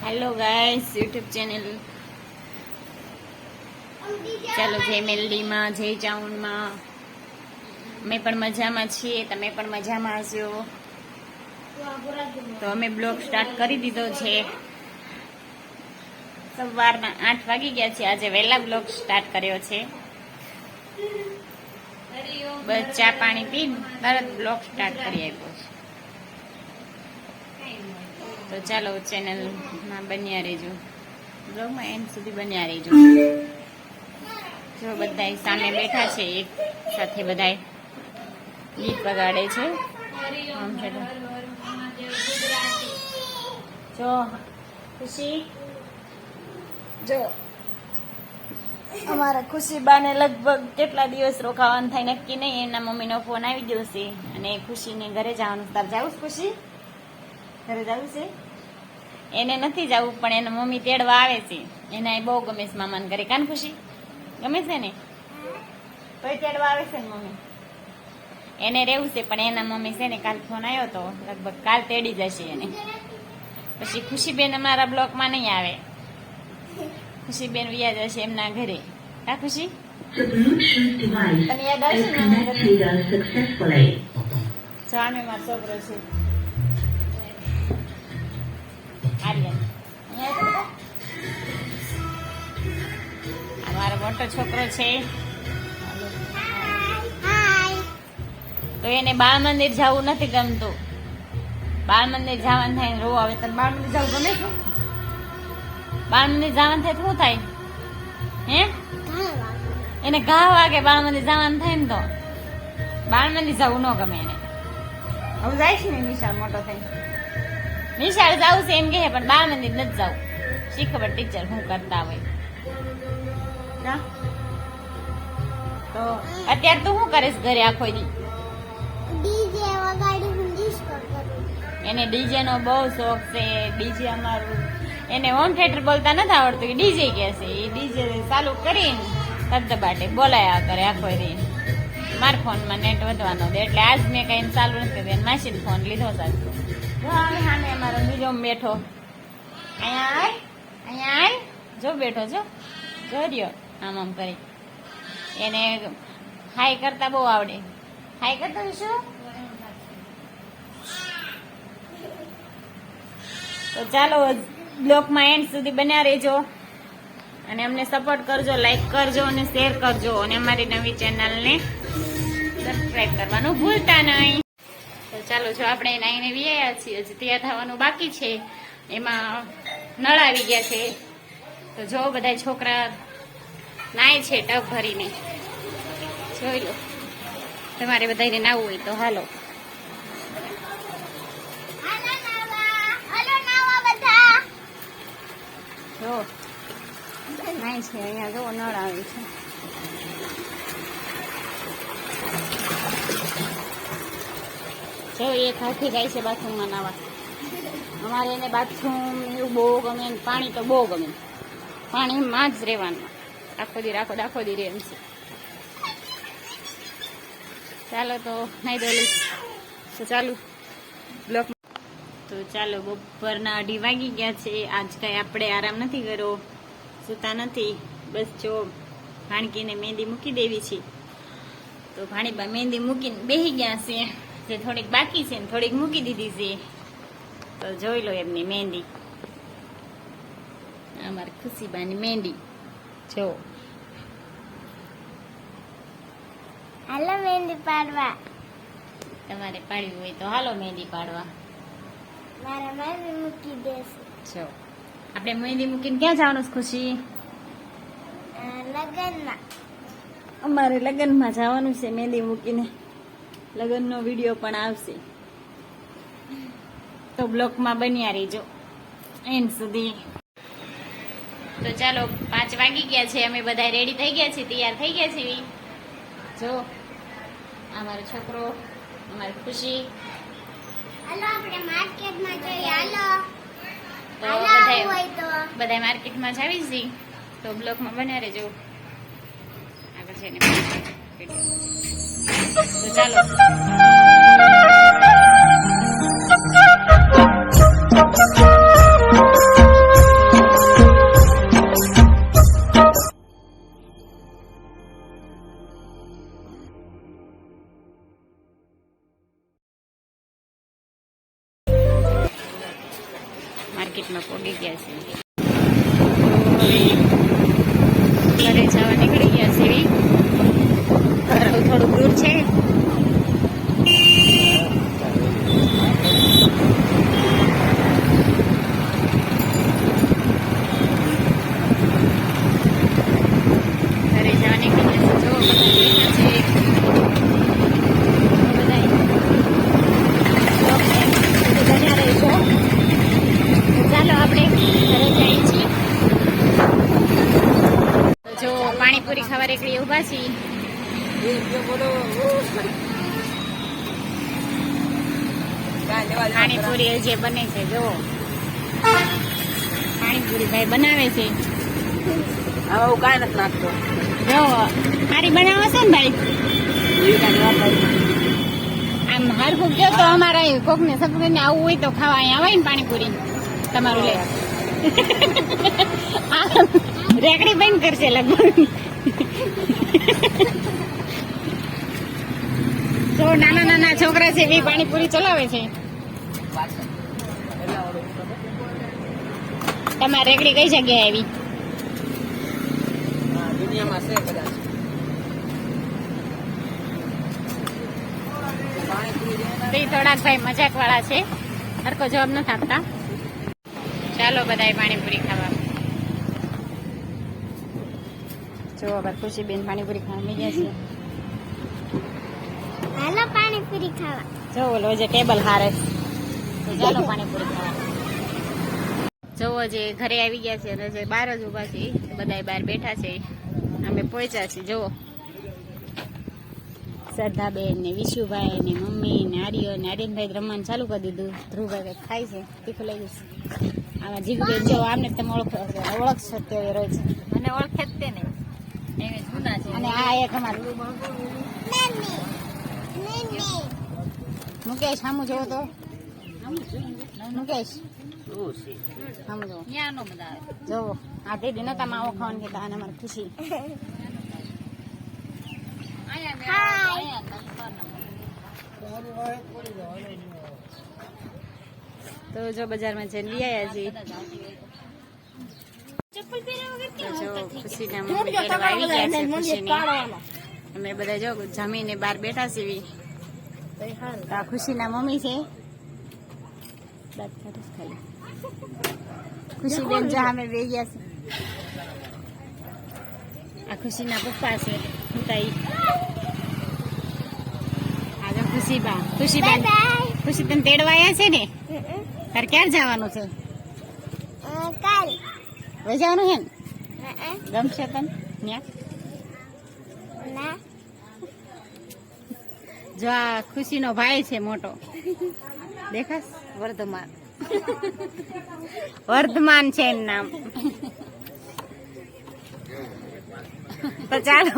Hello guys YouTube channel ચાલો જય મેલડીમાં જય ચાઉનમાં અમે પણ મજામાં છીએ, તમે પણ મજામાં હશો. તો અમે બ્લોગ સ્ટાર્ટ કરી દીધો છે. સવારના 8 વાગી ગયા છે. આજે વહેલા બ્લોગ સ્ટાર્ટ કર્યો છે. બસ ચા પાણી પીને તરત બ્લોગ સ્ટાર્ટ કરી આપ્યો છે. તો ચાલો ચેનલમાં બન્યા રહેજો, બ્લોગમાં એન્ડ સુધી બન્યા રહેજો. જો બધા સામે બેઠા છે, એક સાથે બધા ગીત વગાડે છે. જો ખુશી, જો અમારા ખુશી બાને લગભગ કેટલા દિવસ રોકાવાનું થાય નક્કી નહીં. એના મમ્મીનો ફોન આવી ગયો છે અને ખુશીને ઘરે જવાનું. તાર જાવું છે ખુશી? ઘરે જવું છે? એને નથી જવું, પણ એના મમ્મી તેડવા આવે છે. એને બહુ ગમે છે મામાને ઘરે. કાન ખુશી ગમે છે ને? તોય તેડવા આવે છે ને મમ્મી. એને રહેવું છે, પણ એના મમ્મી છે ને કાલ ફોન આવ્યો તો લગભગ કાલ તેડી જશે એને. પછી ખુશીબેન અમારા બ્લોકમાં નહીં આવે. ખુશીબેન વ્યા જશે એમના ઘરે. હા ખુશી, તને યાદ આવશે ને? જામે મારો છોકરો છે અમારો મોટો છોકરો છે. તો એને બાળ મંદિર જવું નથી ગમતું. બાળ મંદિર જવાનું થાય ને રોવા આવે. તને બાળ મંદિર જવું ગમે છે? બાળ મંદિર જવાનું થાય તો શું થાય? હે, એને ઘા વાગે. બાળ મંદિર જવાનું થાય ને તો બાળ મંદિર જવું ન ગમે એને. હવે જાય છે ને નિશાળ મોટો થઈ. નિશાળ જવું છે એમ કે, પણ બાળ મંદિર નથી જવું. શી ખબર ટીચર શું કરતા હોય. તો અત્યારે તું શું કરીશ ઘરે આખો દી? એને ડીજે નો બહુ શોખ છે. ડીજે અમારું એને હોમ થિયેટર બોલતા નથી આવડતું, ડીજે કે છે. એ ડીજે ચાલુ કરીને ધબધબાટે બોલાયા કરે આખો દી. મારા ફોનમાં નેટ વધવાનો દે એટલે આજ મેં કઈ ચાલુ નથી કર્યું. માસીનો ફોન લીધો સાહેબ. જો હવે સામે અમારો બીજો બેઠો. અહીંયા જો બેઠો જો રહ્યો આમ આમ કરી. એને હાઈ કરતા બહુ આવડે. હાઈ કરતો શું? તો ચાલો બ્લોગમાં એન્ડ સુધી બન્યા રહેજો અને અમને સપોર્ટ કરજો, લાઈક કરજો અને શેર કરજો અને અમારી નવી ચેનલને સબસ્ક્રાઈબ કરવાનું ભૂલતા નહીં. તો ચાલો, જો આપણે નાઈને વ્યાયા છીએ, હજી તૈયાર થવાનું બાકી છે. એમાં નળ આવી ગયા છે. તો જો બધા છોકરા નાય છે ટબ ભરીને. જોઈ લો, તમારે બધાને નાવું હોય તો હાલો. જો નાય છે અહીંયા. જો નળ આવે છે. જો એ ખાથી જાય છે બાથરૂમમાં નાવા. અમારે એને બાથરૂમ એવું બહુ ગમે, પાણી તો બહુ ગમે. પાણીમાં જ રહેવાનું આખો દી રહે એમ છે. ચાલો તો નહીં દોલી. તો ચાલુ બ્લોક. તો ચાલો, બપોરના 2 વાગી ગયા છે. આજ કઈ આપણે આરામ નથી કર્યો, સૂતા નથી. બસ જો ભાણકીને મહેંદી મૂકી દેવી છે. તો ભાણીબા મહેંદી મૂકીને બેસી ગયા છે. જે થોડીક બાકી છે ને થોડીક મૂકી દીધી છે. તો જોઈ લો એમની મહેંદી. અમારી ખુશીબાની મહેંદી જો. હાલો મહેંદી પાડવા. તમારે પાડવી હોય તો હાલો મહેંદી પાડવા. મારા મહેંદી મૂકી દેશે. જો આપણે મહેંદી મૂકીને ક્યાં જવાનું છે ખુશી? લગનમાં. અમારે લગ્નમાં જવાનું છે મહેંદી મૂકીને. લગ્નનો વિડીયો પણ આવશે, તો બ્લોગમાં બન્યા રહેજો એન્ડ સુધી. તો ચાલો, 5 વાગી ગયા છે. અમે બધા રેડી થઈ ગયા છીએ, તૈયાર થઈ ગયા છીએ. જો અમારો છોકરો, અમારી ખુશી. હાલો આપણે માર્કેટમાં જઈએ. હાલો તો બધા માર્કેટમાં જ આવી છીએ. તો બ્લોગમાં બન્યા રહેજો. આગળ જઈને તો ચાલો. માર્કેટમાં પહોંચી ગયા છે. ઘરે જવા નીકળી ગયા છે. ઘર થોડું દૂર છે. ઘરે જવા નીકળી ગયા છે. જો બધા બેઠા છે. ચાલો આપણે ઘરે જઈએ છીએ. જો પાણીપુરી ખાવા રેકડી ઉભા છીએ. પાણીપુરી જે બને છે જો પાણીપુરી ભાઈ બનાવે છે. હવે હું કાંઈ નથી નાખતો. જો મારી બનાવો છો ને ભાઈ આમ હરખું કયો તો અમારા કોક ને સપને ને આવું હોય તો ખાવા અહીંયા આવે ને પાણીપુરી તમારું લે રેકડી બંધ કરશે લગભગ. જો નાના નાના છોકરા છે એ પાણીપુરી ચલાવે છે. તમારે રેકડી કઈ જગ્યાએ આવી? દુનિયામાં છે કદાચ. તે થોડાક ભાઈ મજાક વાળા છે, હરકો જવાબ નથી આપતા. ચાલો બધાય પાણીપુરી ખાવા. જો હવે ખુશીબેન પાણીપુરી ખાવા મી ગયા છે. હાલો પાણીપુરી ખાવા. જો ઓલો જે ટેબલ હારે તો ચાલો પાણીપુરી ખાવા. જોવો જે ઘરે આવી ગયા છે અને જે બહાર જ ઉભા છે બધા બહાર બેઠા છે. અમે પહોંચ્યા છીએ. જુઓ શ્રદ્ધાબેન ને વિશુભાઈ ને મમ્મી ને આર્ય ને આર્યનભાઈ રમવાનું ચાલુ કરી દીધું. ધ્રુવભાઈ કંઈક ખાય છે, તીખું લઈ ગયું. આમાં જીગુબેન જો આમને તમે ઓળખશો તે રોજ મને ઓળખે જ તે નહીં. એને જૂના છે. અને આ એક અમારું મુકેશ. સામું જોવો તો મુકેશ સામું જોવો. ત્યાં નો મજા આવે. જોવો આ દીદી નતા માવો ખાવાનું કહેતા અને અમારી ખુશી. તો જો બજારમાં જઈને લઈ આવ્યા છીએ. તો જો ખુશીના મમ્મી તેડવા આવી ગયા છે ખુશીને. અમે બધા જો જમીને બહાર બેઠા છીએ. તો આ ખુશીના મમ્મી છે. દાંત કાઢીશ ખાલી. ખુશીબેન જો અમે બે ગયા છે. આ ખુશીના પપ્પા છે હુતાઈ. આ જો ખુશીબા. ખુશીબેન ખુશી તને તેડવા આવ્યા છે ને? તારે ક્યારે જવાનું છે? કાલ. હવે જવાનું છે ને? ગમશે તને ત્યાં? ના. જો આ ખુશીનો ભાઈ છે મોટો, દેખાસ? વર્ધમાન. વર્ધમાન છે એનું નામ. તો ચાલો